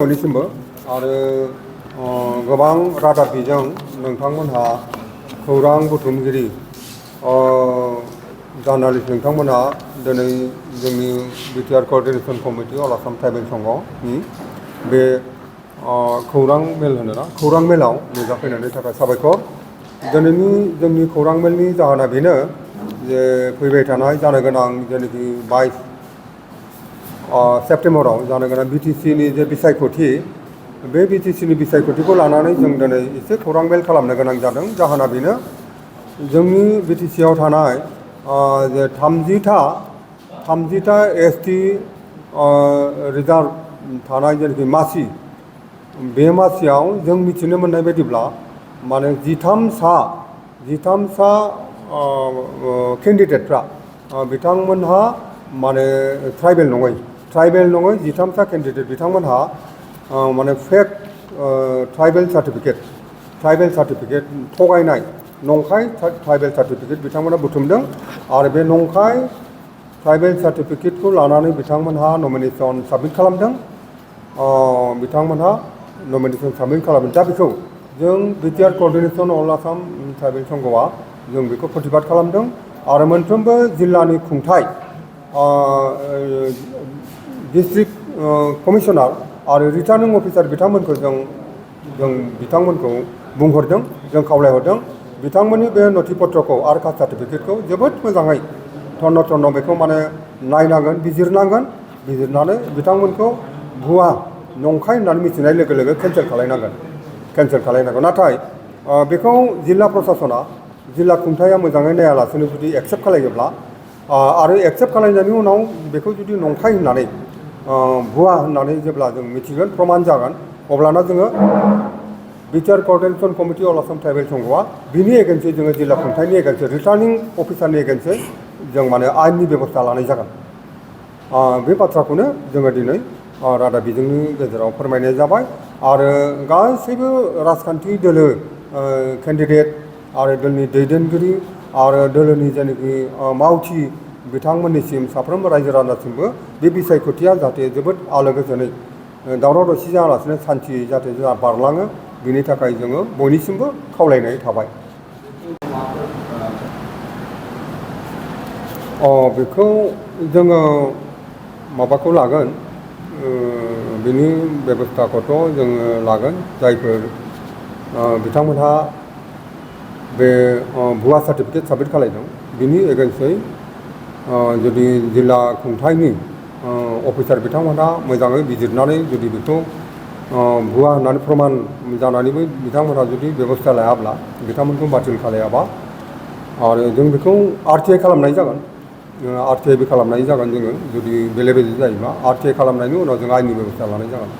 निसिमबो आरो गोबां रादाब बिजों नोंथांमोनहा खौरां बुथुमगिरि जार्नालिस्ट नोंथांमोनहा दिनै जोंनि बिटिआर कोअर्डिनेशन कमिटि अल आसाम ट्राइबेल संघनि बे खौरां मेल होनोना खौरां मेलाव नुजाफैनायनि थाखाय साबायखर। दिनैनि जोंनि खौरां मेलनि जाहोना बेनो जे फैबाय थानाय जानो गोनां जेनाखि 22 सेप्टेम्बराव जानो गोनां बिटिसिनि जे बिसायख'थि बे बिटिसिनि बिसायख'थिखौ लानानै जों दिनै एसे खौरां मेल खालामनो गोनां जादों। जाहोना बेनो जोंनि बिटिसिआव थानाय जे 30टा एसटि रिजार्भ थानाय जेनाखि मासि बे मासियाव जों मिथिनो मोननाय बायदिब्ला माने 13सा केन्डिडेटफ्रा बिथांमोनहा माने ट्राइबेल नङै 13सा केन्डिडेट बिथांमोनहा माने फेक ट्राइबेल सार्टिफिकेट थगायनाय नंखाय ट्राइबेल सार्टिफिकेट बिथांमोना बुथुमदों आरो बे नंखाय ट्राइबेल सार्टिफिकेटखौ लानानै बिथांमोनहा नमिनेसन साबमिट खालामदों। दा बेखौ जों बिटिआर कोअर्डिनेशन अल आसाम ट्राइबेल संघआ जों बेखौ प्रतिबाद खालामदों आरो मोनफ्रोमबो जिल्लानि खुंथाय डिस्ट्रिक्ट कमिशनार आरो रिटार्निं अफिसार बिथांमोनखौ जों बिथांमोनखौ बुंहरदों, जों खावलायहरदों बिथांमोननि बे नथिपत्रखौ आरो कास्ट सार्टिफिकेटखौ जोबोद मोजाङै थन्न बेखौ माने नायनांगोन, बिजिरनानै बिथांमोनखौ भुवा नंखाय होननानै मिथिनाय लोगो लोगो केन्सेल खालायनांगोन। नाथाय बेखौ जिल्ला प्रसासना जिल्ला खुंथाया मोजाङै नायालासेनो जुदि एक्सेप्ट खालायोब्ला आरो एक्सेप्ट खालायनायनि उनाव बेखौ जुदि नंखाय होननानै भुवा होननानै जेब्ला जों मिथिगोन प्रमान जागोन अब्लाना जोङो बिटिआर कोअर्डिनेशन कमिटि अल आसाम ट्राइबेल संघआ बिनि एगेन्स्टै जोङो जिल्ला खुंथायनि एगेन्स्टै रिटार्निं अफिसारनि एगेन्स्टै जों माने आयेननि बेबस्था लानाय जागोन। बे बाथ्राखौनो जोङो दिनै रादाब बिजोंनि गेजेराव फोरमायनाय जाबाय आरो गासैबो राजखान्थि दोलो केन्डिडेट आरो दोलनि दैदेनगिरि आरो दोलोनि जेनाखि मावथि बिथांमोननिसिम साफ्रोमबो रायजो राजासिमबो बे बिसायख'थिया जाहाथे जोबोद आलो गोजोनै दावराव दावसि जायालासेनो सान्थियै जाहाथे जोंहा बारलाङो बिनि थाखाय जोङो बयनिसिमबो खावलायनाय थाबाय। बेखौ जोङो माबाखौ लागोन, बिनि बेबस्थाखौथ' जोङो लागोन जायफोर बिथांमोनहा बे भुवा सार्टिफिकेट साबमिट खालायदों बिनि एगेन्स्टै जुदि जिल्ला खुंथायनि अफिसार बिथांमोनहा मोजाङै बिजिरनानै जुदि बेखौ भुवा होननानै प्रमान जानानैबो बिथांमोनहा जुदि बेबस्था लायाब्ला बिथांमोनखौ बातिल खालायाबा आरो जों बेखौ आरटिआइ खालामनाय जागोन। आरटिआइबो खालामनाय जागोन जोङो जुदि बेले बेजे जायोबा आरटिआइ खालामनायनि उनाव जों आयेननि बेबस्था लानाय जागोन।